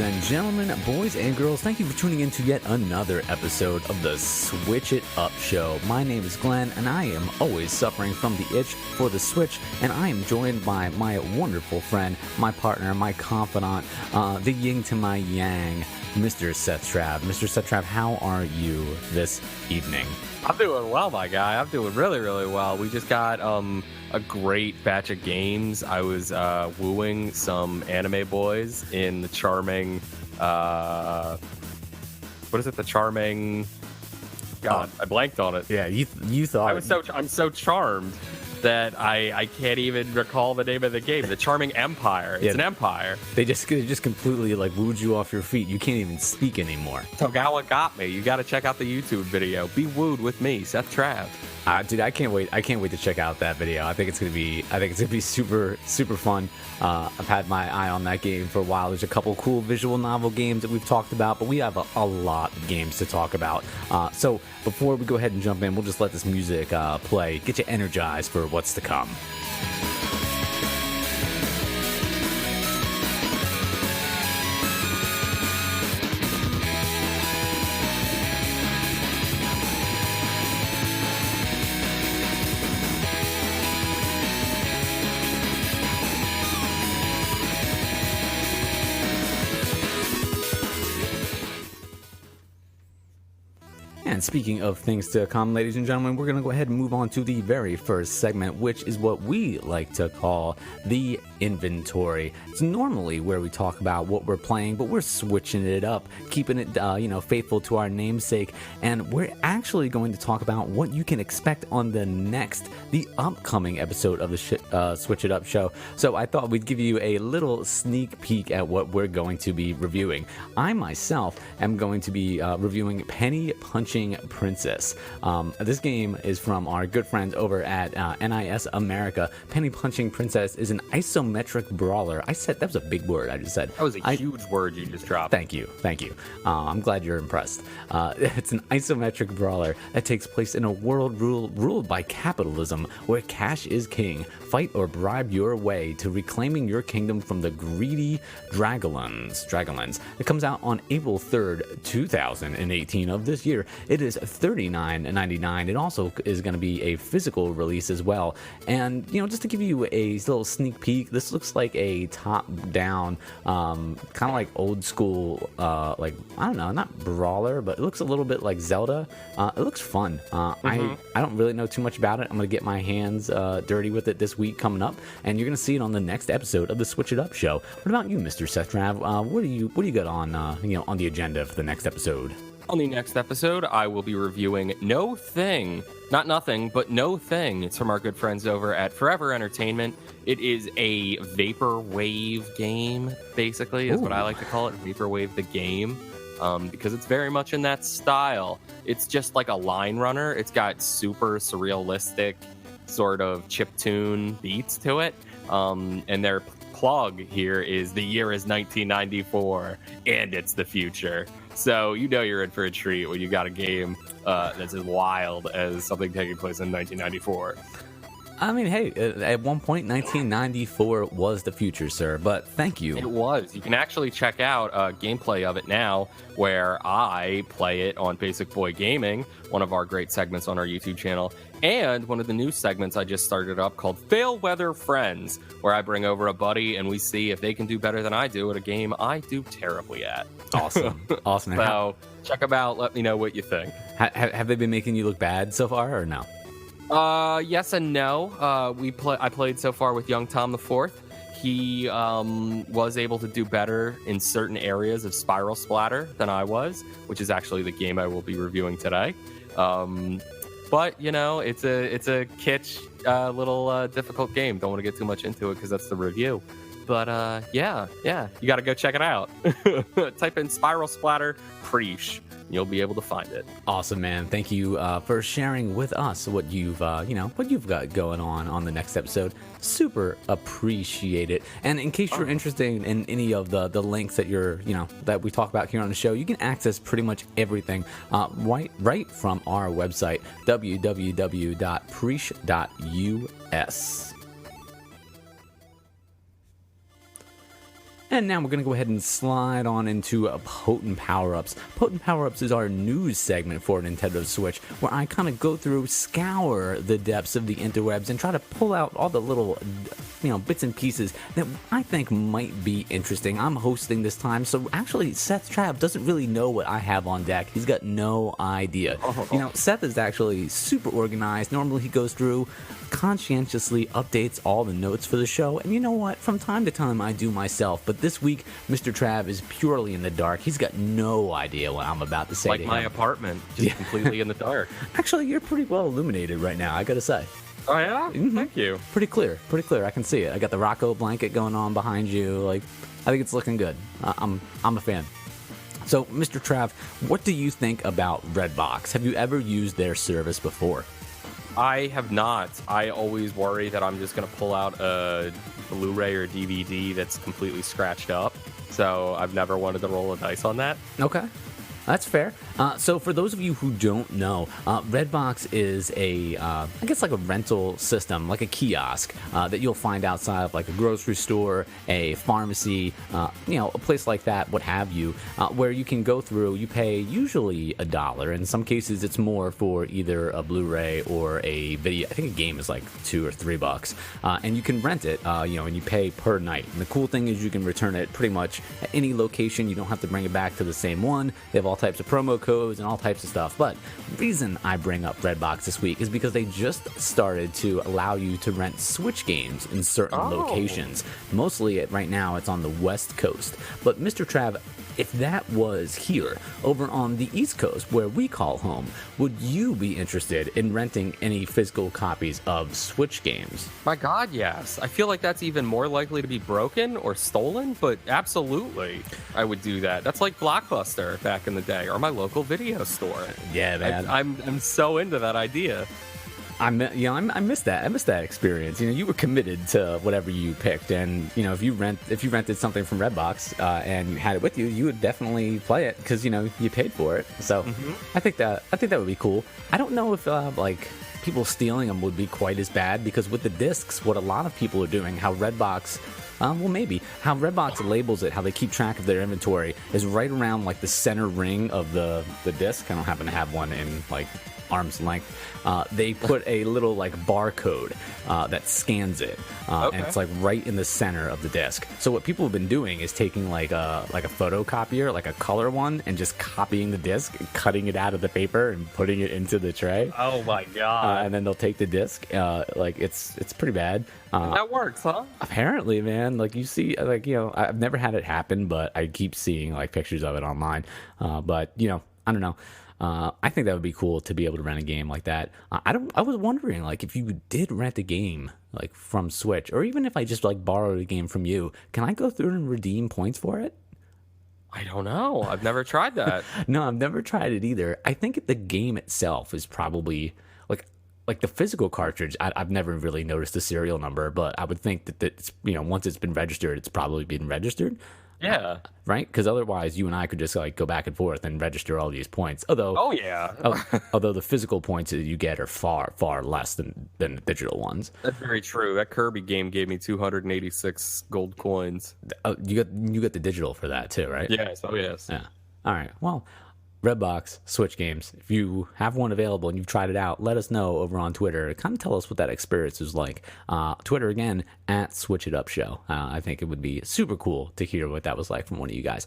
ladies and gentlemen, boys and girls, thank you for tuning in to yet another episode of the Switch It Up Show. My name is Glenn, and I am always suffering from the itch for the Switch, and I am joined by my wonderful friend, my partner, my confidant, the yin to my yang, Mr. Seth Trav. Mr. Seth Trav, how are you this evening? I'm doing well, my guy. I'm doing really, really well. We just got a great batch of games. I was wooing some anime boys in the charming, what is it? The charming. God, I blanked on it. Yeah, you thought I'm so charmed that I can't even recall the name of the game. The Charming Empire. It's an empire. They just completely like wooed you off your feet. You can't even speak anymore. Togawa got me. You got to check out the YouTube video. Be wooed with me, Seth Trav. Dude, I can't wait to check out that video. I think it's gonna be super fun. I've had my eye on that game for a while. There's a couple cool visual novel games that we've talked about, but we have a lot of games to talk about. So before we go ahead and jump in, we'll just let this music play, get you energized for what's to come. And speaking of things to come, ladies and gentlemen, we're going to go ahead and move on to the very first segment, which is what we like to call the inventory. It's normally where we talk about what we're playing, but we're switching it up, keeping it, faithful to our namesake. And we're actually going to talk about what you can expect on the upcoming episode of the Switch It Up show. So I thought we'd give you a little sneak peek at what we're going to be reviewing. I myself am going to be reviewing Penny Punching Princess. This game is from our good friends over at NIS America. Penny Punching Princess is an isometric brawler. That was a big word I just said. That was a huge word you just dropped. Thank you. I'm glad you're impressed. It's an isometric brawler that takes place in a world ruled by capitalism, where cash is king. Fight or bribe your way to reclaiming your kingdom from the greedy Dragonlance. It comes out on April 3rd, 2018 of this year. It is $39.99. It also is going to be a physical release as well. And, just to give you a little sneak peek, this looks like a top-down, kind of like old school, I don't know, not brawler, but it looks a little bit like Zelda. It looks fun. I don't really know too much about it. I'm going to get my hands dirty with it this week coming up, and you're going to see it on the next episode of the Switch It Up show. What about you, Mr. Seth Trav? What do you got on on the agenda for the next episode? On the next episode, I will be reviewing No Thing. Not Nothing, but No Thing. It's from our good friends over at Forever Entertainment. It is a vaporwave game, basically, is what I like to call it. Vaporwave the game, because it's very much in that style. It's just like a line runner. It's got super surrealistic sort of chiptune beats to it. And their plug here is the year is 1994, and it's the future. So you're in for a treat when you got a game that's as wild as something taking place in 1994. I mean, hey, at one point, 1994 was the future, sir, but thank you. It was. You can actually check out gameplay of it now, where I play it on Basic Boy Gaming, one of our great segments on our YouTube channel, and one of the new segments I just started up called Fail Weather Friends, where I bring over a buddy and we see if they can do better than I do at a game I do terribly at. Awesome. So check them out. Let me know what you think. Have they been making you look bad so far, or no? Yes and no. I played so far with young Tom IV. He was able to do better in certain areas of Spiral Splatter than I was, which is actually the game I will be reviewing today. But it's a kitsch, little difficult game. Don't want to get too much into it because that's the review. But yeah, you got to go check it out. Type in Spiral Splatter Preach. You'll be able to find it. Awesome, man. Thank you for sharing with us what you've got going on the next episode. Super appreciate it. And in case you're interested in any of the links that that we talk about here on the show, you can access pretty much everything right from our website, www.preach.us. And now we're going to go ahead and slide on into Potent Power-Ups. Potent Power-Ups is our news segment for Nintendo Switch, where I kind of go through, scour the depths of the interwebs, and try to pull out all the little, bits and pieces that I think might be interesting. I'm hosting this time, so actually Seth Trav doesn't really know what I have on deck. He's got no idea. Seth is actually super organized. Normally he goes through, conscientiously updates all the notes for the show, and you know what? From time to time I do myself, but this week Mr. Trav is purely in the dark. He's got no idea what I'm about to say to him. Like my apartment, just completely in the dark. Actually, you're pretty well illuminated right now, I gotta say. Oh yeah? Thank you. Pretty clear. I can see it. I got the Rocco blanket going on behind you. I think it's looking good. I'm a fan. So, Mr. Trav, what do you think about Redbox? Have you ever used their service before? I have not. I always worry that I'm just going to pull out a Blu-ray or DVD that's completely scratched up. So I've never wanted to roll a dice on that. Okay. That's fair. So for those of you who don't know, Redbox is I guess like a rental system, like a kiosk that you'll find outside of like a grocery store, a pharmacy, a place like that, what have you, where you can go through, you pay usually $1. In some cases, it's more for either a Blu-ray or a video. I think a game is like $2 or $3, and you can rent it, and you pay per night. And the cool thing is you can return it pretty much at any location. You don't have to bring it back to the same one. They have all types of promo codes and all types of stuff. But the reason I bring up Redbox this week is because they just started to allow you to rent Switch games in certain locations. Mostly right now it's on the West Coast. But Mr. Trav, if that was here over on the East Coast where we call home, would you be interested in renting any physical copies of Switch games? My God, yes. I feel like that's even more likely to be broken or stolen, but absolutely I would do that. That's like Blockbuster back in the day, or my local video store. Yeah, man. I'm so into that idea. I miss that. I miss that experience. You were committed to whatever you picked, and if you rented something from Redbox and you had it with you, you would definitely play it because you paid for it. So I think that would be cool. I don't know if people stealing them would be quite as bad, because with the discs, what a lot of people are doing, how Redbox. How Redbox labels it, how they keep track of their inventory, is right around like the center ring of the disc. I don't happen to have one in arm's length. They put a little barcode that scans it, and it's right in the center of the disc. So what people have been doing is taking a photocopier, like a color one, and just copying the disc, and cutting it out of the paper and putting it into the tray. Oh my God! And then they'll take the disc. It's pretty bad. That works, huh? Apparently, man. You see, I've never had it happen, but I keep seeing pictures of it online. But I don't know. I think that would be cool to be able to rent a game like that. I was wondering, if you did rent a game from Switch, or even if I just borrowed a game from you, can I go through and redeem points for it? I don't know. I've never tried that. No, I've never tried it either. I think the game itself is probably the physical cartridge. I've never really noticed the serial number, but I would think that it's, once it's been registered, it's probably been registered. Yeah. Right? Because otherwise, you and I could just go back and forth and register all these points. Although, oh yeah. Although the physical points that you get are far, far less than the digital ones. That's very true. That Kirby game gave me 286 gold coins. You got the digital for that too, right? Yes. Oh yes. Yeah. All right. Well, Redbox Switch games. If you have one available and you've tried it out, let us know over on Twitter. Kind of tell us what that experience was like. Twitter again at Switch It Up Show. I think it would be super cool to hear what that was like from one of you guys.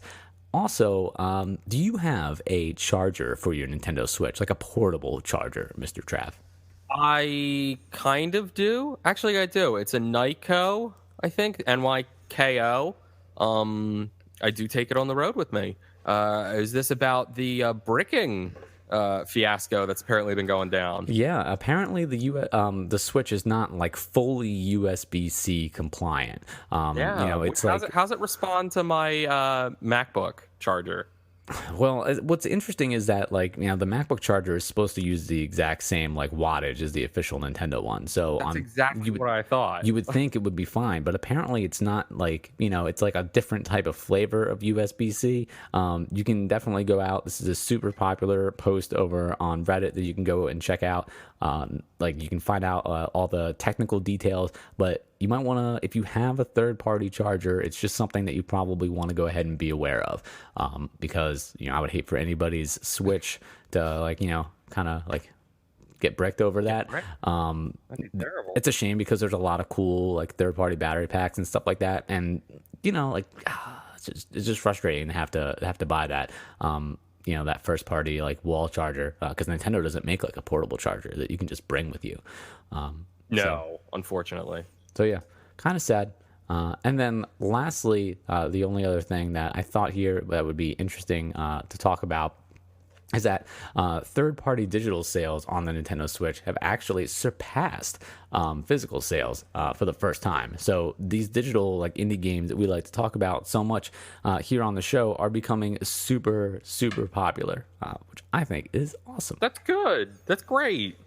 Also, do you have a charger for your Nintendo Switch, like a portable charger, Mr. Trav? I kind of do. Actually, I do. It's a Nyko, I think, NYKO. I do take it on the road with me. Is this about the bricking fiasco that's apparently been going down? Yeah, apparently the Switch is not fully USB-C compliant. It's how's it respond to my MacBook charger? Well, what's interesting is that the MacBook charger is supposed to use the exact same wattage as the official Nintendo one. So that's exactly what I thought. You would think it would be fine, but apparently it's not. It's a different type of flavor of USB-C. You can definitely go out. This is a super popular post over on Reddit that you can go and check out. You can find out all the technical details, but you might want to, if you have a third-party charger, it's just something that you probably want to go ahead and be aware of, because I would hate for anybody's Switch to kind of get bricked over that. That'd be terrible. It's a shame because there's a lot of cool third-party battery packs and stuff like that, and it's just frustrating to have to buy that. That first party wall charger, because Nintendo doesn't make a portable charger that you can just bring with you. Unfortunately. So yeah, kind of sad. And then lastly, the only other thing that I thought here that would be interesting to talk about is that third-party digital sales on the Nintendo Switch have actually surpassed physical sales for the first time. So these digital indie games that we like to talk about so much here on the show are becoming super, super popular, which I think is awesome. That's good. That's great.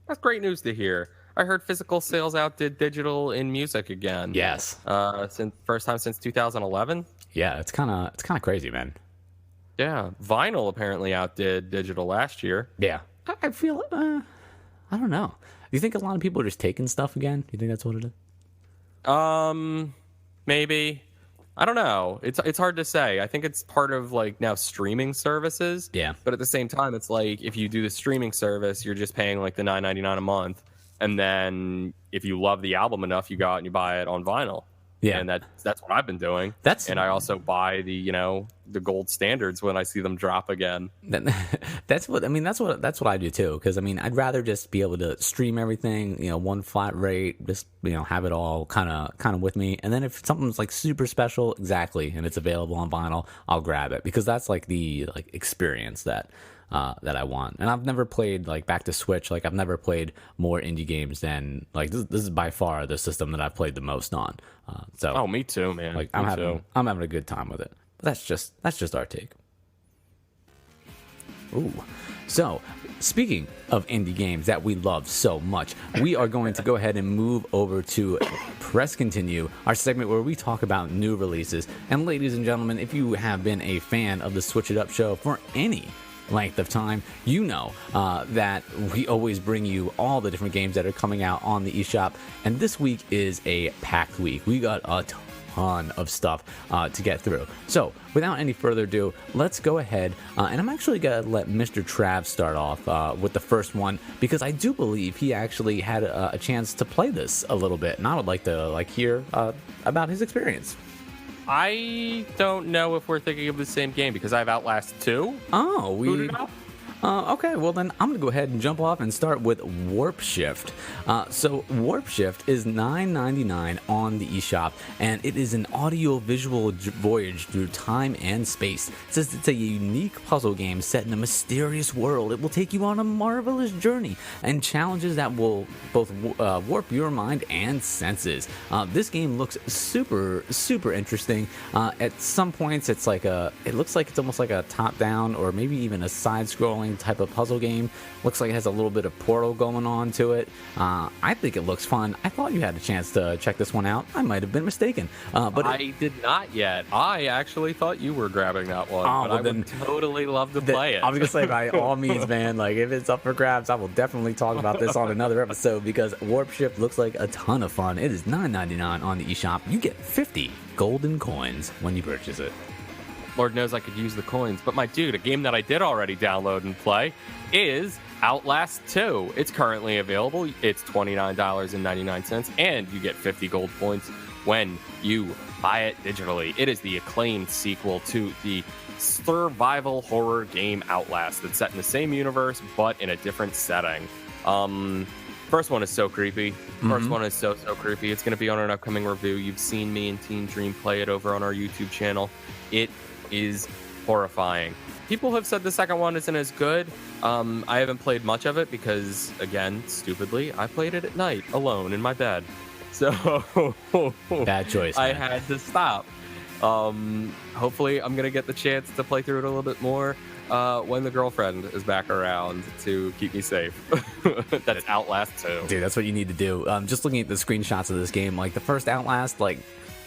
That's great news to hear. I heard physical sales outdid digital in music again. Yes. Since first time since 2011. Yeah, it's kind of crazy, man. Yeah, vinyl apparently outdid digital last year. Yeah, I feel I don't know. Do you think a lot of people are just taking stuff again? Do you think that's what it is? Maybe. I don't know. It's hard to say. I think it's part of now streaming services. Yeah. But at the same time, it's if you do the streaming service, you're just paying the $9.99 a month, and then if you love the album enough, you go out and you buy it on vinyl. Yeah, and that's what I've been doing. And I also buy the gold standards when I see them drop again. That's what I do too. Because I'd rather just be able to stream everything, one flat rate, just have it all kind of with me. And then if something's super special, exactly, and it's available on vinyl, I'll grab it because that's the experience that I want. And I've never played back to Switch. I've never played more indie games than this is by far the system that I've played the most on. Oh, me too, man. I'm having a good time with it. But that's just our take. Ooh. So, speaking of indie games that we love so much, we are going to go ahead and move over to Press Continue, our segment where we talk about new releases. And ladies and gentlemen, if you have been a fan of the Switch It Up show for any length of time, that we always bring you all the different games that are coming out on the eShop, and this week is a packed week. We got a ton of stuff to get through. So without any further ado, let's go ahead and I'm actually gonna let Mr. Trav start off with the first one, because I do believe he actually had a chance to play this a little bit, and I would like to hear about his experience. I don't know if we're thinking of the same game because I have Outlast 2. Oh, we... Okay, well then I'm going to go ahead and jump off and start with Warp Shift. So Warp Shift is $9.99 on the eShop, and it is an audio-visual voyage through time and space. It says it's a unique puzzle game set in a mysterious world. It will take you on a marvelous journey and challenges that will both warp your mind and senses. This game looks super, super interesting. At some points, it looks like it's almost like a top-down or maybe even a side-scrolling type of puzzle game. Looks like it has a little bit of Portal going on to it. I think it looks fun. I thought you had a chance to check this one out. I might have been mistaken. But I did not yet. I actually thought you were grabbing that one. Oh, but I would totally love to play it. I was going to say, by all means, man, if it's up for grabs, I will definitely talk about this on another episode, because Warp Shift looks like a ton of fun. It is $9.99 on the eShop. You get 50 golden coins when you purchase it. Lord knows I could use the coins. But my dude, a game that I did already download and play is Outlast 2. It's currently available. It's $29.99, and you get 50 gold points when you buy it digitally. It is the acclaimed sequel to the survival horror game Outlast that's set in the same universe, but in a different setting. First one is so creepy. First one is so creepy. It's going to be on an upcoming review. You've seen me and Teen Dream play it over on our YouTube channel. It is horrifying. People have said the second one isn't as good. I haven't played much of it because, again, stupidly, I played it at night alone in my bed. So bad choice. I had to stop. Hopefully, I'm gonna get the chance to play through it a little bit more when the girlfriend is back around to keep me safe. That's Outlast 2. Dude, that's what you need to do. Just looking at the screenshots of this game, the first Outlast,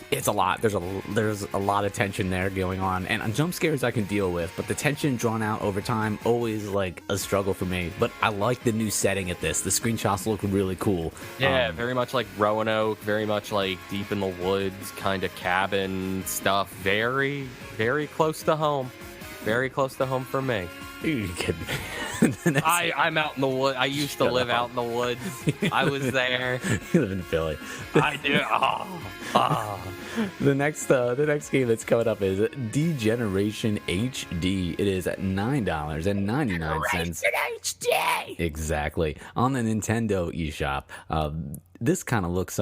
It's a lot. There's a lot of tension there going on, and jump scares I can deal with, but the tension drawn out over time always like a struggle for me. But I like the new setting at this. The screenshots look really cool. Yeah, very much like Roanoke, very much like deep in the woods kind of cabin stuff. Very, very close to home. Very close to home for me. You kidding me? I'm out in the woods. I used to live out in the woods. I was there. You live in Philly. I do. The next game that's coming up is D-Generation HD. It is at $9.99. HD. Exactly, on the Nintendo eShop. This kind of looks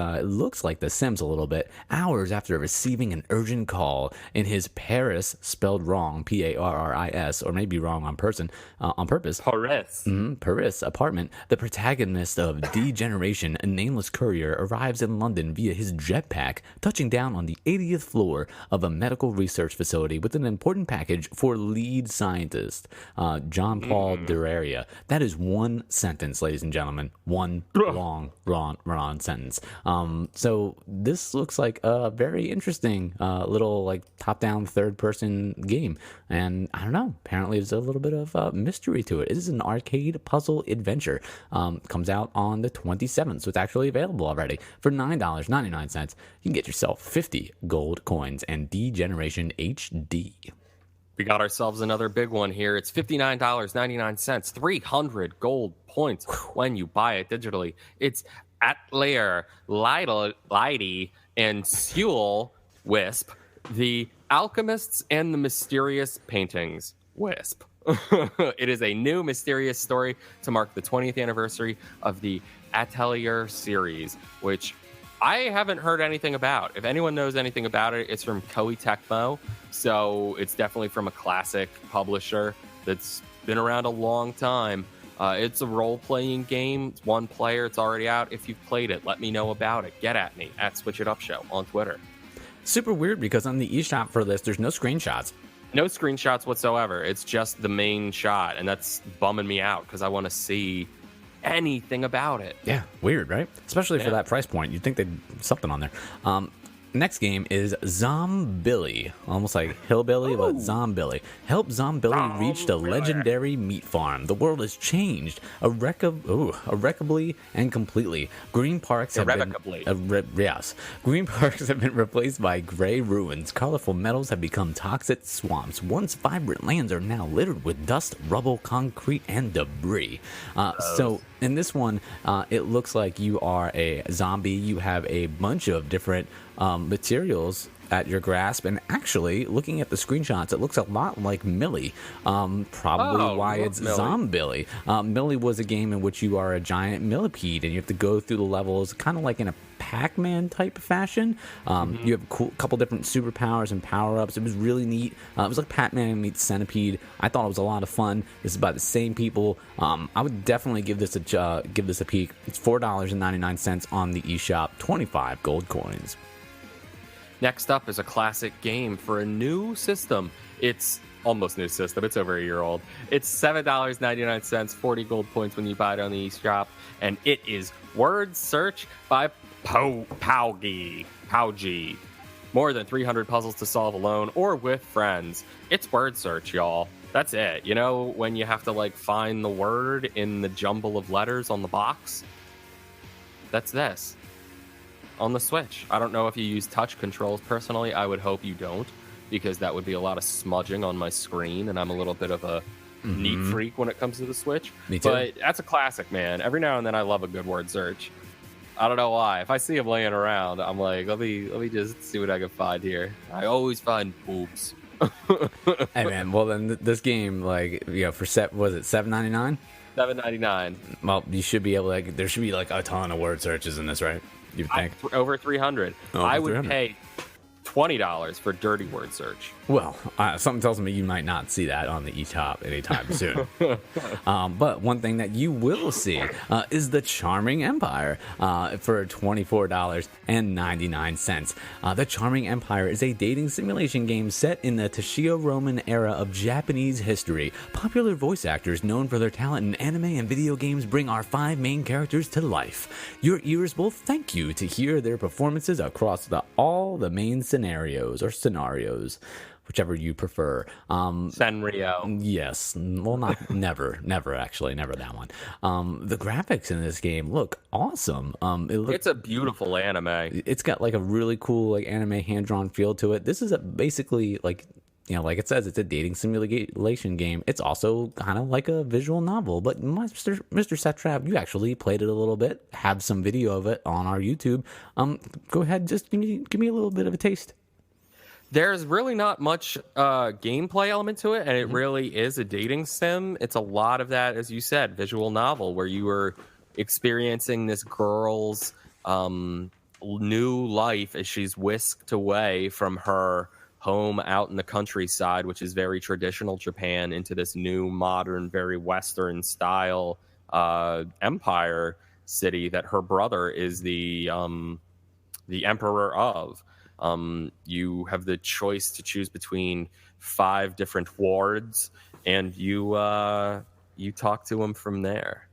like The Sims a little bit. Hours after receiving an urgent call in his Paris, spelled wrong, P-A-R-R-I-S, or maybe wrong on purpose. Paris apartment. The protagonist of D-Generation, a nameless courier, arrives in London via his jetpack, touching down on the 80th floor of a medical research facility with an important package for lead scientist, John Paul Duraria. That is one sentence, ladies and gentlemen. One long sentence. So this looks like a very interesting little like top-down third-person game, and I don't know. Apparently, there's a little bit of mystery to it. It is an arcade puzzle adventure. Comes out on the 27th, so it's actually available already for $9.99. You can get yourself 50 gold coins and D-Generation HD. We got ourselves another big one here. It's $59.99, 300 gold points when you buy it digitally. It's Atelier Lighty and Sewell Wisp, the Alchemists and the Mysterious Paintings Wisp. It is a new mysterious story to mark the 20th anniversary of the Atelier series, which I haven't heard anything about. If anyone knows anything about it, it's from Koei Tecmo, so it's definitely from a classic publisher that's been around a long time. It's a role-playing game. It's one player. It's already out. If you've played it, let me know about it. Get at me at Switch It Up Show on Twitter. Super weird because on the eShop for this, there's no screenshots. No screenshots whatsoever. It's just the main shot, and that's bumming me out because I want to see anything about it. Yeah, weird, right? Especially for that price point. You'd think they'd something on there. Next game is Zombilly. Almost like Hillbilly, but Zombilly. Help Zombilly reach the legendary meat farm. The world has changed irrecoverably and completely. Green parks have been replaced by gray ruins. Colorful meadows have become toxic swamps. Once vibrant lands are now littered with dust, rubble, concrete, and debris. So in this one, it looks like you are a zombie. You have a bunch of different materials at your grasp, and actually looking at the screenshots, it looks a lot like Millie, probably why it's Zombilly. Millie was a game in which you are a giant millipede and you have to go through the levels kind of like in a Pac-Man type fashion. You have a couple different superpowers and power-ups. It was really neat. It was like Pac-Man meets Centipede. I thought it was a lot of fun. This is by the same people. I would definitely give this a peek. It's $4.99 on the eShop, 25 gold coins. Next up is a classic game for a new system. It's almost new system. It's over a year old. It's $7.99, 40 gold points when you buy it on the eShop, and it is Word Search by Paugi. More than 300 puzzles to solve alone or with friends. It's Word Search, y'all. That's it. You know, when you have to like find the word in the jumble of letters on the box? That's this. On the Switch. I don't know if you use touch controls. Personally, I would hope you don't, because that would be a lot of smudging on my screen, and I'm a little bit of a neat freak when it comes to the Switch. Me too. But that's a classic, man. Every now and then I love a good word search. I don't know why. If I see him laying around, I'm like, let me just see what I can find here. I always find boobs. Hey man, well then this game, like, you know, for was it $7.99? $7.99. Well, you should be able to, there should be like a ton of word searches in this, right? You think over 300. I would pay $20 for dirty word search. Well, something tells me you might not see that on the eTop anytime soon. But one thing that you will see is the Charming Empire for $24.99. The Charming Empire is a dating simulation game set in the Taishio Roman era of Japanese history. Popular voice actors known for their talent in anime and video games bring our 5 main characters to life. Your ears will thank you to hear their performances across all the main scenarios, whichever you prefer. Sanrio. Yes. Well, not never that one. The graphics in this game look awesome. It's a beautiful anime. It's got like a really cool like anime hand-drawn feel to it. This is basically like, like it says, it's a dating simulation game. It's also kind of like a visual novel. But Mr. Setrap, you actually played it a little bit. Have some video of it on our YouTube. Go ahead, just give me a little bit of a taste. There's really not much gameplay element to it, and it really is a dating sim. It's a lot of that, as you said, visual novel, where you were experiencing this girl's new life as she's whisked away from her home out in the countryside, which is very traditional Japan, into this new, modern, very Western style empire city that her brother is the emperor of. You have the choice to choose between 5 different wards, and you talk to them from there.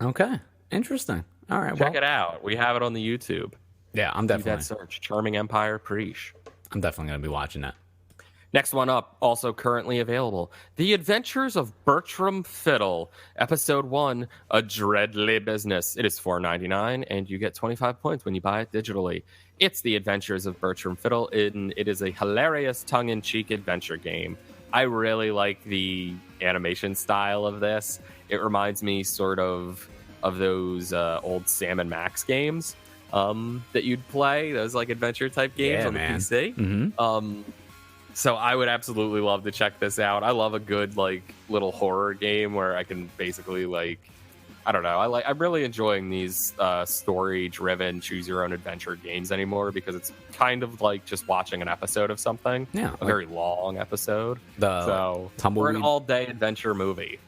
Okay, interesting. All right, check it out. We have it on the YouTube. Yeah, I'm definitely. Do that search, Charming Empire Preach. I'm definitely gonna be watching that. Next one up, also currently available, The Adventures of Bertram Fiddle, Episode 1, A Dreadly Business. It is $4.99, and you get 25 points when you buy it digitally. It's The Adventures of Bertram Fiddle, and it is a hilarious tongue-in-cheek adventure game. I really like the animation style of this. It reminds me sort of those old Sam and Max games that you'd play, those like adventure-type games on the PC. Mm-hmm. So I would absolutely love to check this out. I love a good like little horror game where I can basically like, I don't know. I'm really enjoying these story-driven, choose-your-own-adventure games anymore because it's kind of like just watching an episode of something. Yeah, a very long episode. So we're an all-day adventure movie.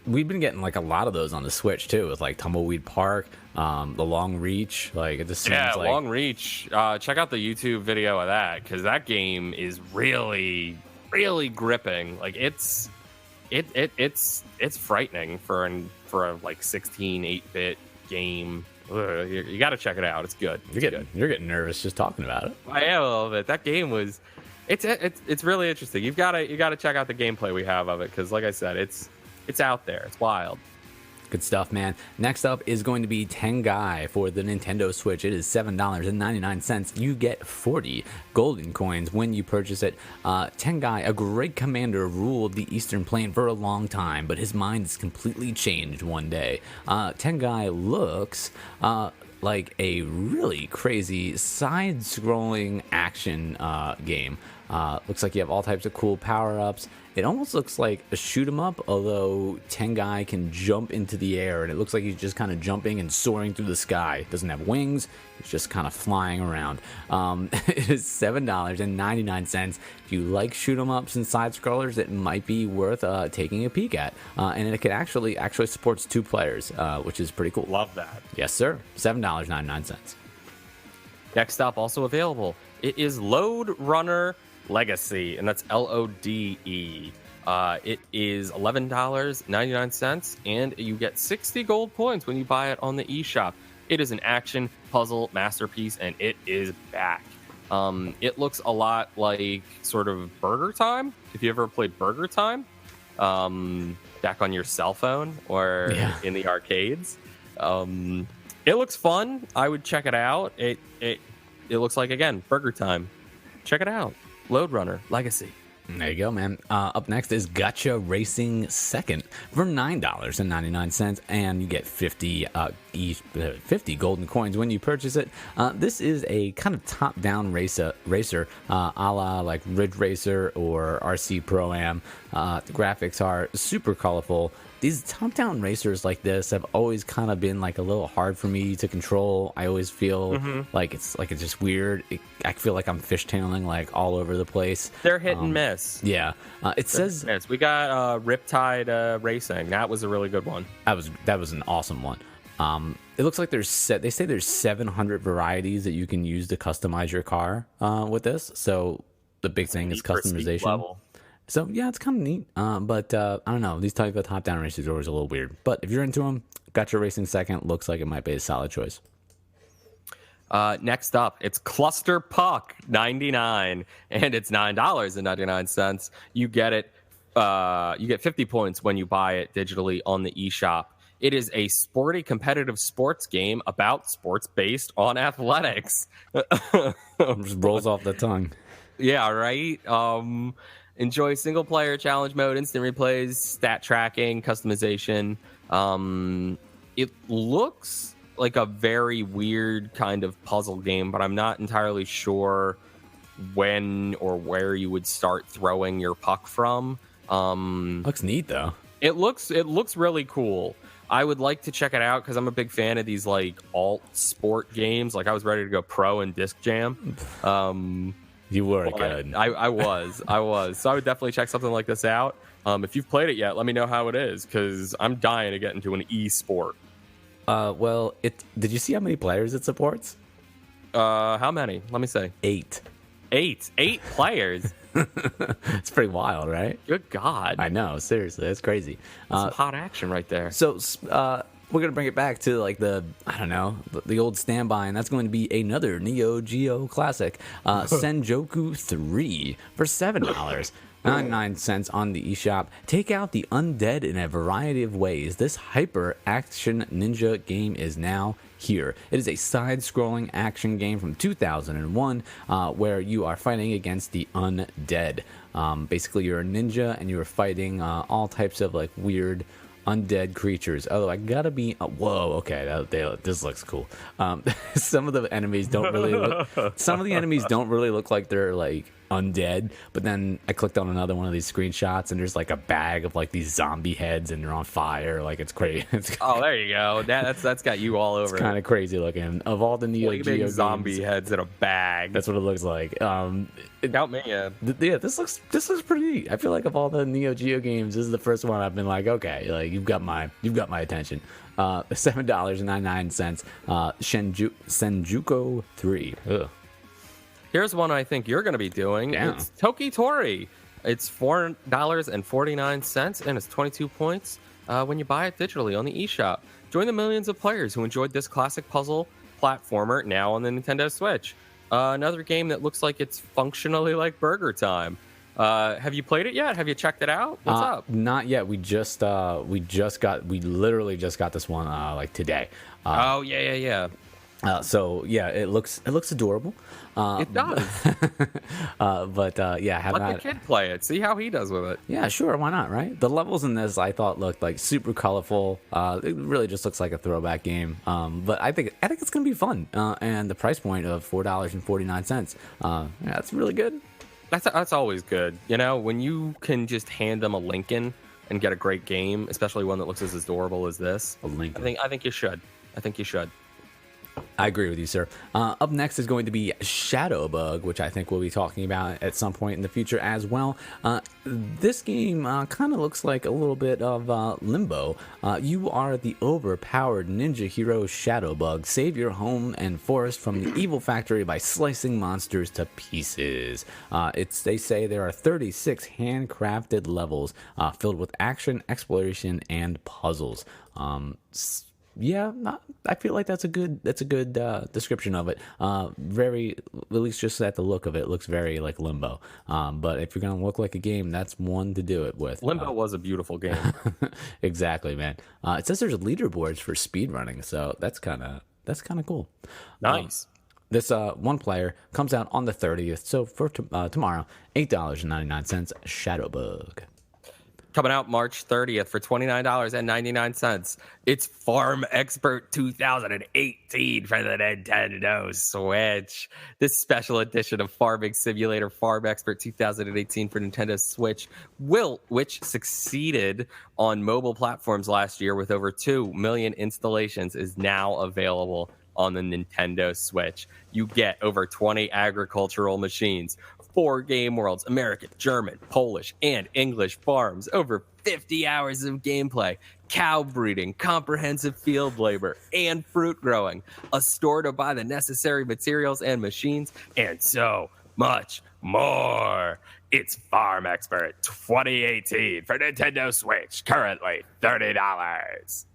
We've been getting like a lot of those on the Switch too, with like Tumbleweed Park, The Long Reach. Like it just seems like Long Reach. Check out the YouTube video of that because that game is really, really gripping. Like it's frightening for a like 16 8-bit game. You got to check it out. It's good. You're getting nervous just talking about it. I am a little bit. That game was. It's really interesting. You got to check out the gameplay we have of it because, like I said, it's out there. It's wild. Good stuff, man. Next up is going to be Tengai for the Nintendo Switch. It is $7.99. You get 40 golden coins when you purchase it. Tengai, a great commander, ruled the Eastern Plain for a long time, but his mind is completely changed one day. Tengai looks like a really crazy side-scrolling action game. Looks like you have all types of cool power-ups. It almost looks like a shoot 'em up, although Tengai can jump into the air, and it looks like he's just kind of jumping and soaring through the sky. Doesn't have wings, he's just kind of flying around. It is $7.99. If you like shoot 'em ups and side scrollers, it might be worth taking a peek at. And it can actually supports 2 players, which is pretty cool. Love that. Yes, sir. $7.99. Next up, also available, it is Lode Runner Legacy, and that's LODE. It is $11.99, and you get 60 gold points when you buy it on the eShop. It is an action puzzle masterpiece, and it is back. It looks a lot like sort of Burger Time. If you ever played Burger Time, back on your cell phone or in the arcades, it looks fun. I would check it out. It looks like, again, Burger Time. Check it out. Lode Runner Legacy. There you go, man. Up next is Gacha Racing Second for $9.99, and you get 50 golden coins when you purchase it. This is a kind of top-down racer, a la like Ridge Racer or RC Pro-Am. The graphics are super colorful. these top-down racers like this have always kind of been like a little hard for me to control. I always feel like it's just weird. I feel like I'm fishtailing like all over the place. They're hit and miss. Yeah, it says we got Riptide Racing. That was a really good one. that was an awesome one. It looks like they say there's 700 varieties that you can use to customize your car with this. So the big thing is customization. So yeah, it's kind of neat. But I don't know. These type of top-down races are always a little weird. But if you're into them, got your racing second. Looks like it might be a solid choice. Next up, it's Cluster Puck 99, and it's $9.99. You get it. You get 50 points when you buy it digitally on the eShop. It is a sporty, competitive sports game about sports based on athletics. Just rolls off the tongue. Yeah, right. Enjoy single-player challenge mode, instant replays, stat tracking, customization. It looks like a very weird kind of puzzle game, but I'm not entirely sure when or where you would start throwing your puck from. Looks neat though. It looks really cool. I would like to check it out because I'm a big fan of these like alt sport games. Like I was ready to go pro in Disc Jam. You were good. I was. So I would definitely check something like this out. If you've played it yet, let me know how it is because I'm dying to get into an e-sport. Well, did you see how many players it supports? How many? Let me say. 8. 8 players. It's pretty wild, right? Good God. I know. Seriously, that's crazy. That's some hot action right there. So we're going to bring it back to like the old standby, and that's going to be another Neo Geo classic, Senjoku 3 for $7. 99 on the eShop. Take out the undead in a variety of ways. This hyper action ninja game is now here. It is a side-scrolling action game from 2001 where you are fighting against the undead. Basically, you're a ninja and you are fighting all types of like weird undead creatures. Although I gotta be whoa, okay, this looks cool. Some of the enemies don't really look like they're like undead, but then I clicked on another one of these screenshots and there's like a bag of like these zombie heads and they're on fire. Like it's crazy. Oh, there you go. That's got you all over. It's kind of crazy looking. Of all the Neo Geo zombie games, heads in a bag. that's what it looks like. Doubt me, yeah. Yeah, this looks pretty neat. I feel like of all the Neo Geo games, this is the first one I've been like, okay, like you've got my attention. $7.99. Senjuko 3. Ugh. Here's one I think you're going to be doing. Yeah. It's Toki Tori. It's $4.49 and it's 22 points when you buy it digitally on the eShop. Join the millions of players who enjoyed this classic puzzle platformer now on the Nintendo Switch. Another game that looks like it's functionally like Burger Time. Have you played it yet? Have you checked it out? What's up? Not yet. We literally just got this one like today. Oh yeah. So yeah, it looks adorable. It does. But yeah, let the kid play it. See how he does with it. Yeah, sure. Why not? Right. The levels in this I thought looked like super colorful. It really just looks like a throwback game. But I think it's gonna be fun. And the price point of $4.49. Yeah, that's really good. That's always good. You know, when you can just hand them a Lincoln and get a great game, especially one that looks as adorable as this. A Lincoln. I think you should. I agree with you, sir. Up next is going to be Shadowbug, which I think we'll be talking about at some point in the future as well. This game kind of looks like a little bit of Limbo. You are the overpowered ninja hero Shadowbug. Save your home and forest from the evil factory by slicing monsters to pieces. They say there are 36 handcrafted levels filled with action, exploration, and puzzles. Yeah, I feel like that's a good description of it. Very, at least just at the look of it, looks very like Limbo. But if you're gonna look like a game, that's one to do it with. Limbo was a beautiful game. Exactly, man. It says there's leaderboards for speedrunning, so that's kind of cool. Nice. This one player comes out on the 30th, so for tomorrow, $8.99. Shadowbug. Coming out March 30th for $29.99. It's Farm Expert 2018 for the Nintendo Switch. This special edition of Farming Simulator Farm Expert 2018 for Nintendo Switch, which succeeded on mobile platforms last year with over 2 million installations, is now available on the Nintendo Switch. You get over 20 agricultural machines, 4 game worlds, American, German, Polish, and English farms, over 50 hours of gameplay, cow breeding, comprehensive field labor, and fruit growing, a store to buy the necessary materials and machines, and so much more. It's Farm Expert 2018 for Nintendo Switch, currently $30.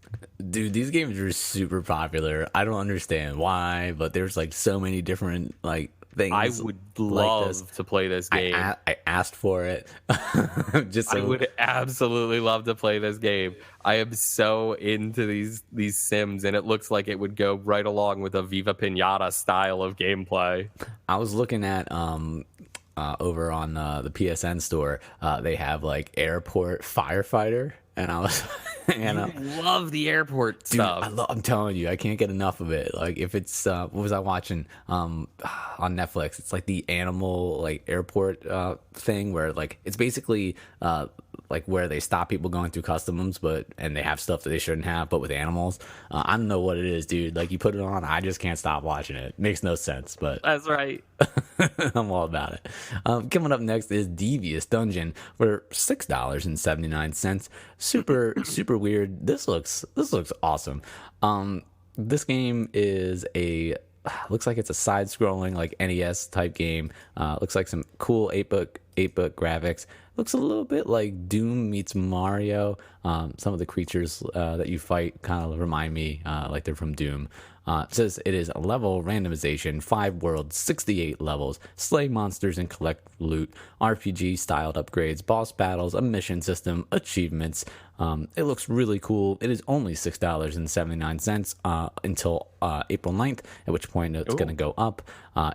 Dude, these games are super popular. I don't understand why, but there's like so many different like things. I would love to play this game. I asked for it. I would absolutely love to play this game. I am so into these Sims, and it looks like it would go right along with a Viva Pinata style of gameplay. I was looking at over on the PSN store. They have like airport firefighter. And I was, I love the airport stuff. I'm telling you, I can't get enough of it. Like if it's, what was I watching on Netflix? It's like the animal like airport thing where like it's basically like where they stop people going through customs, and they have stuff that they shouldn't have, but with animals. I don't know what it is, dude. Like you put it on, I just can't stop watching it. Makes no sense, but that's right. I'm all about it. Coming up next is Devious Dungeon for $6.79. Super weird. This looks awesome. This game is looks like it's a side-scrolling like NES type game. Looks like some cool 8-bit graphics. Looks a little bit like Doom meets Mario. Some of the creatures that you fight kind of remind me like they're from Doom. It says it is level randomization, 5 worlds, 68 levels, slay monsters and collect loot, RPG-styled upgrades, boss battles, a mission system, achievements. It looks really cool. It is only $6.79 until April 9th, at which point it's going to go up.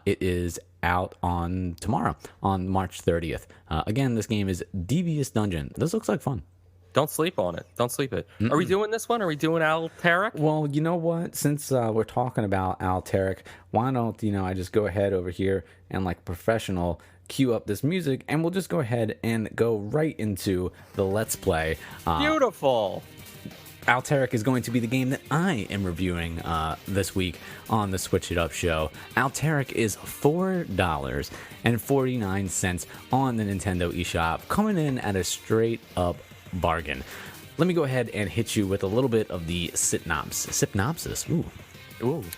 It is out on tomorrow, on March 30th. Again, this game is Devious Dungeon. This looks like fun. Don't sleep on it. Don't sleep it. Mm-mm. Are we doing this one? Are we doing Alteric? Well, you know what? Since we're talking about Alteric, why don't I just go ahead over here and like professional cue up this music, and we'll just go ahead and go right into the Let's Play. Beautiful. Alteric is going to be the game that I am reviewing this week on the Switch It Up show. Alteric is $4.49 on the Nintendo eShop, coming in at a straight up bargain. Let me go ahead and hit you with a little bit of the synopsis. Ooh.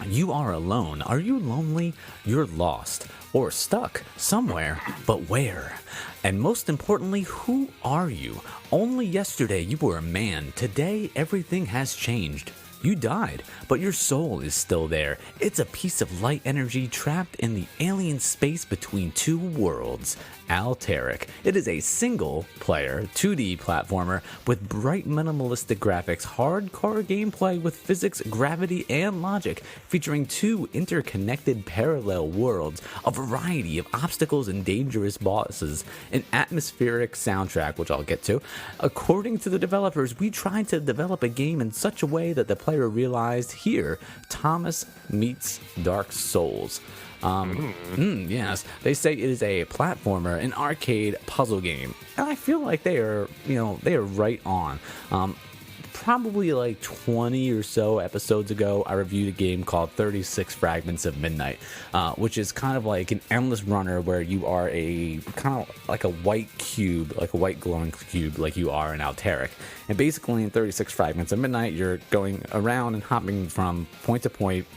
You are alone. Are you lonely? You're lost or stuck somewhere, but where? And most importantly, who are you? Only yesterday you were a man. Today everything has changed. You died, but your soul is still there. It's a piece of light energy trapped in the alien space between two worlds. Alteric. It is a single-player 2D platformer with bright minimalistic graphics, hardcore gameplay with physics, gravity, and logic, featuring 2 interconnected parallel worlds, a variety of obstacles and dangerous bosses, an atmospheric soundtrack, which I'll get to. According to the developers, we tried to develop a game in such a way that the player realized here, Thomas meets Dark Souls. Yes, they say it is a platformer, an arcade puzzle game, and I feel like they are right on. Probably like 20 or so episodes ago, I reviewed a game called 36 Fragments of Midnight, which is kind of like an endless runner where you are a kind of like a white cube, like a white glowing cube, like you are in Alteric. And basically in 36 Fragments of Midnight, you're going around and hopping from point to point,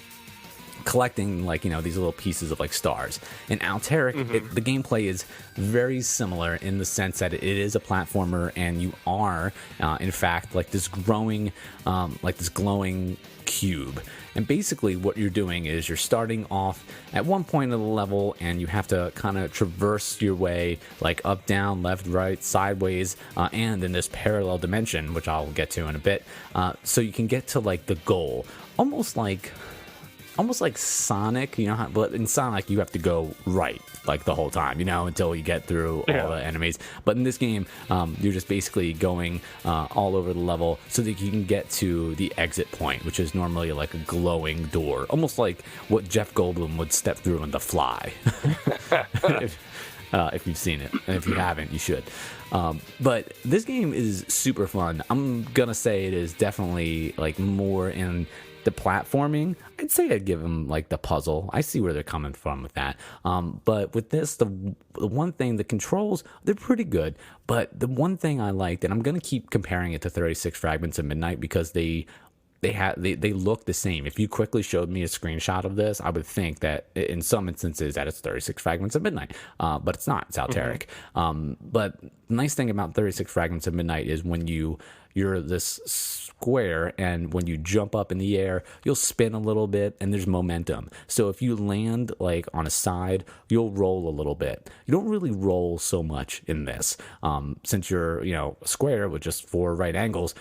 collecting these little pieces of like stars. In Alteric, the gameplay is very similar in the sense that it is a platformer, and you are in fact like this glowing cube. And basically what you're doing is you're starting off at one point of the level, and you have to kind of traverse your way like up, down, left, right, sideways, and in this parallel dimension, which I'll get to in a bit, so you can get to like the goal, almost like almost like Sonic, but in Sonic you have to go right like the whole time, until you get through all the enemies. But in this game, you're just basically going all over the level so that you can get to the exit point, which is normally like a glowing door, almost like what Jeff Goldblum would step through in The Fly. If you've seen it, and if you haven't, you should. But this game is super fun. I'm gonna say it is definitely like more in the platforming. I'd say I'd give them like the puzzle. I see where they're coming from with that. But with this, the one thing, the controls, they're pretty good. But the one thing I liked, and I'm gonna keep comparing it to 36 Fragments of Midnight because they look the same. If you quickly showed me a screenshot of this, I would think that in some instances that it's 36 Fragments of Midnight, but it's not. It's Alteric. But the nice thing about 36 Fragments of Midnight is when you're this square, and when you jump up in the air, you'll spin a little bit, and there's momentum. So if you land like on a side, you'll roll a little bit. You don't really roll so much in this, since you're a square with just 4 right angles.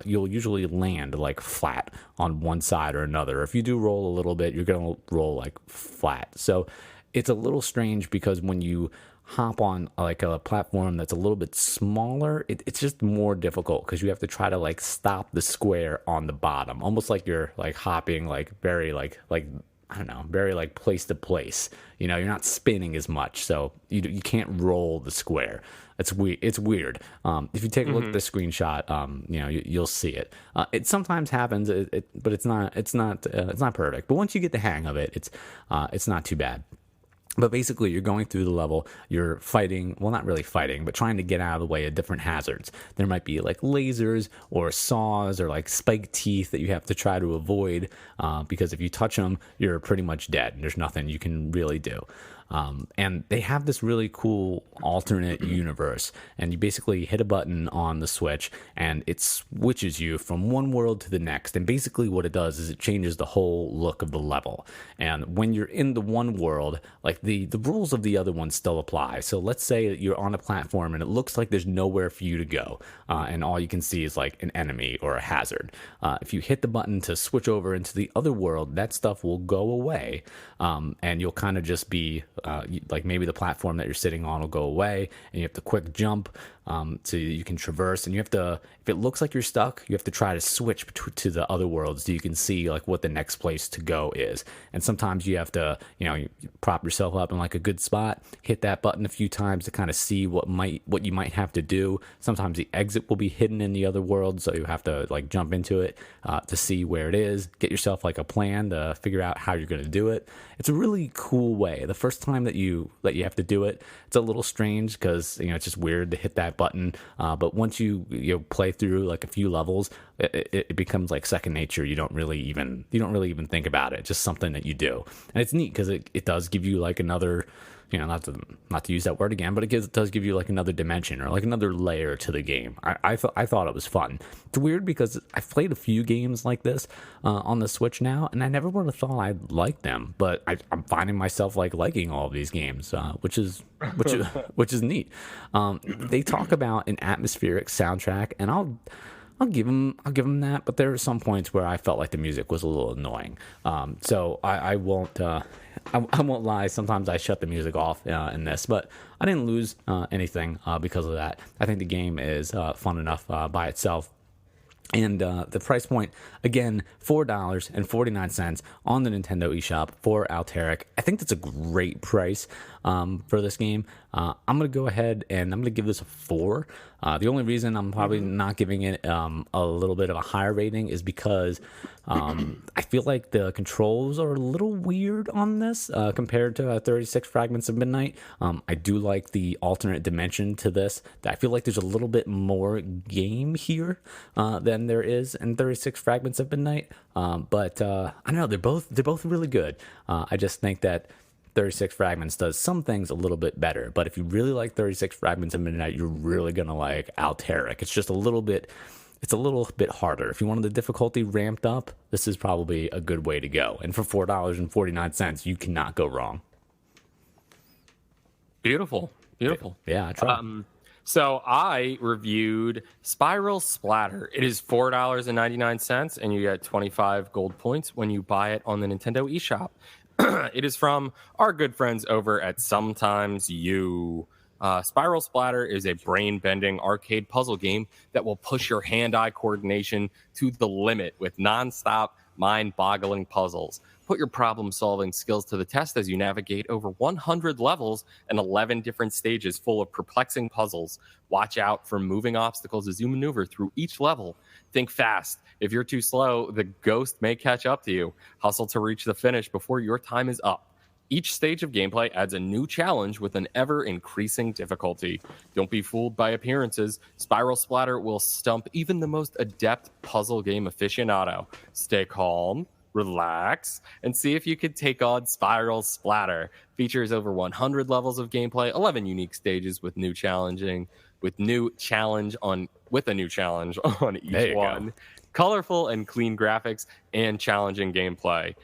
You'll usually land like flat on one side or another. If you do roll a little bit, you're gonna roll like flat. So it's a little strange because when you hop on like a platform that's a little bit smaller, it's just more difficult because you have to try to like stop the square on the bottom, almost like you're like hopping like very like I don't know, very like place to place. You're not spinning as much, so you can't roll the square. It's weird. If you take a look at the screenshot, you'll see it. It sometimes happens, but it's not perfect. But once you get the hang of it, it's not too bad. But basically, you're going through the level, you're fighting, well, not really fighting, but trying to get out of the way of different hazards. There might be like lasers or saws or like spiked teeth that you have to try to avoid because if you touch them, you're pretty much dead. There's nothing you can really do. And they have this really cool alternate universe, and you basically hit a button on the Switch and it switches you from one world to the next. And basically what it does is it changes the whole look of the level. And when you're in the one world, like the rules of the other one still apply. So let's say that you're on a platform and it looks like there's nowhere for you to go, and all you can see is like an enemy or a hazard. If you hit the button to switch over into the other world, that stuff will go away, and you'll kind of just be like maybe the platform that you're sitting on will go away, and you have to quick jump so you can traverse, and you have to, if it looks like you're stuck, you have to try to switch to the other worlds so you can see like what the next place to go is. And sometimes you have to you prop yourself up in like a good spot, hit that button a few times to kind of see what you might have to do. Sometimes the exit will be hidden in the other world, so you have to like jump into it to see where it is, get yourself like a plan to figure out how you're going to do it. It's a really cool way. The first time that you have to do it, it's a little strange because it's just weird to hit that button. But once you play through like a few levels, it becomes like second nature. You don't really even think about it. It's just something that you do, and it's neat because it does give you like another. Not to use that word again, but it does give you like another dimension or like another layer to the game. I thought it was fun. It's weird because I've played a few games like this on the Switch now, and I never would have thought I'd like them, but I'm finding myself like liking all of these games, which is neat. They talk about an atmospheric soundtrack, and I'll give them that, but there are some points where I felt like the music was a little annoying. So I won't lie. Sometimes I shut the music off in this, but I didn't lose anything because of that. I think the game is fun enough by itself. And the price point, again, $4.49 on the Nintendo eShop for Alteric. I think that's a great price for this game. I'm going to go ahead and I'm going to give this a 4. The only reason I'm probably not giving it a little bit of a higher rating is because I feel like the controls are a little weird on this compared to 36 Fragments of Midnight. I do like the alternate dimension to this. I feel like there's a little bit more game here than there is in 36 Fragments of Midnight. But I don't know, they're both really good. I just think that 36 Fragments does some things a little bit better, but if you really like 36 Fragments of Midnight, you're really gonna like Alteric. It's just a little bit harder. If you wanted the difficulty ramped up, this is probably a good way to go. And for $4.49, you cannot go wrong. Beautiful. Yeah, I tried. So I reviewed Spiral Splatter. It is $4.99, and you get 25 gold points when you buy it on the Nintendo eShop. It is from our good friends over at Sometimes You. Spiral Splatter is a brain-bending arcade puzzle game that will push your hand-eye coordination to the limit with non-stop, mind-boggling puzzles. Put your problem-solving skills to the test as you navigate over 100 levels and 11 different stages full of perplexing puzzles. Watch out for moving obstacles as you maneuver through each level. Think fast. If you're too slow, the ghost may catch up to you. Hustle to reach the finish before your time is up. Each stage of gameplay adds a new challenge with an ever-increasing difficulty. Don't be fooled by appearances. Spiral Splatter will stump even the most adept puzzle game aficionado. Stay calm, relax, and see if you could take on Spiral Splatter. Features over 100 levels of gameplay, 11 unique stages with a new challenge on each one. Go. Colorful and clean graphics and challenging gameplay.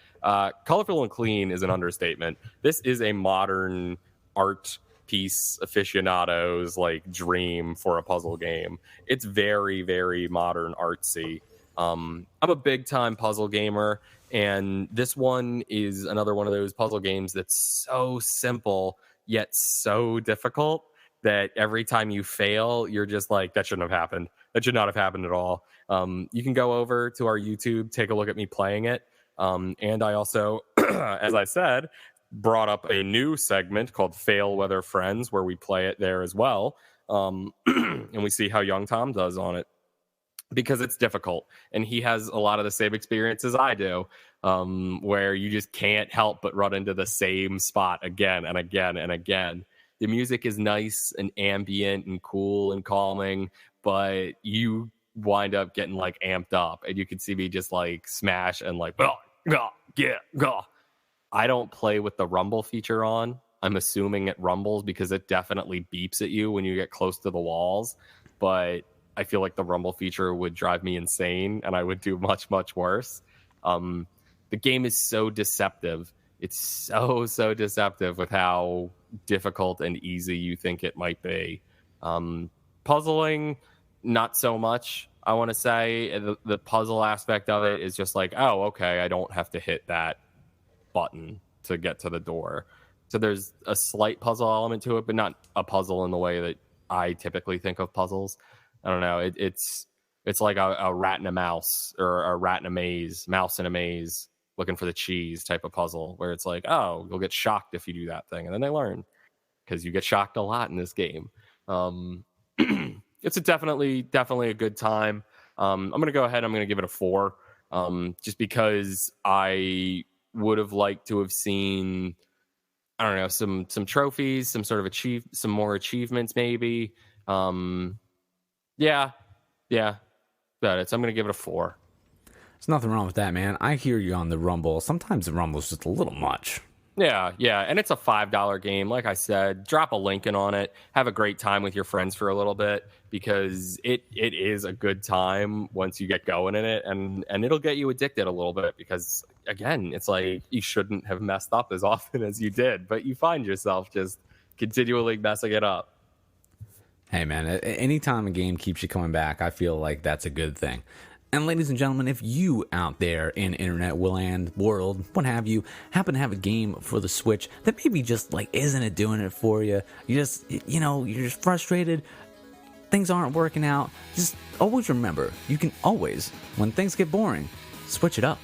Colorful and clean is an understatement. This is a modern art piece aficionado's like dream for a puzzle game. It's very, very modern artsy. I'm a big time puzzle gamer, and this one is another one of those puzzle games that's so simple yet so difficult that every time you fail, you're just like, that shouldn't have happened. That should not have happened at all. You can go over to our YouTube, take a look at me playing it. And I also, as I said, brought up a new segment called Fail Weather Friends, where we play it there as well. And we see how young Tom does on it, because it's difficult. And he has a lot of the same experiences I do, where you just can't help but run into the same spot again and again and again. The music is nice and ambient and cool and calming, but you wind up getting like amped up, and you can see me just like smash and like, I don't play with the rumble feature on. I'm assuming it rumbles because it definitely beeps at you when you get close to the walls, but I feel like the rumble feature would drive me insane and I would do much, much worse. The game is so deceptive. It's so deceptive with how difficult and easy you think it might be. Puzzling, not so much, I want to say. The puzzle aspect of it is just like, oh, okay, I don't have to hit that button to get to the door. So there's a slight puzzle element to it, but not a puzzle in the way that I typically think of puzzles. I don't know. It's like a rat and a mouse, or a rat in a maze, mouse in a maze, looking for the cheese type of puzzle, where it's like, oh, you'll get shocked if you do that thing. And then they learn, because you get shocked a lot in this game. It's definitely a good time. I'm going to go ahead. I'm going to give it a 4, just because I would have liked to have seen, I don't know, some trophies, some sort of some more achievements, maybe. Yeah. That's it. So I'm going to give it a 4. There's nothing wrong with that, man. I hear you on the rumble. Sometimes the rumble is just a little much. Yeah, and it's a $5 game. Like I said, drop a link in on it. Have a great time with your friends for a little bit, because it is a good time once you get going in it, and it'll get you addicted a little bit, because, again, it's like you shouldn't have messed up as often as you did, but you find yourself just continually messing it up. Hey, man, anytime a game keeps you coming back, I feel like that's a good thing. And ladies and gentlemen, if you out there in internet land, world, what have you, happen to have a game for the Switch that maybe just like isn't it doing it for you, you're just frustrated, things aren't working out, just always remember, you can always, when things get boring, switch it up.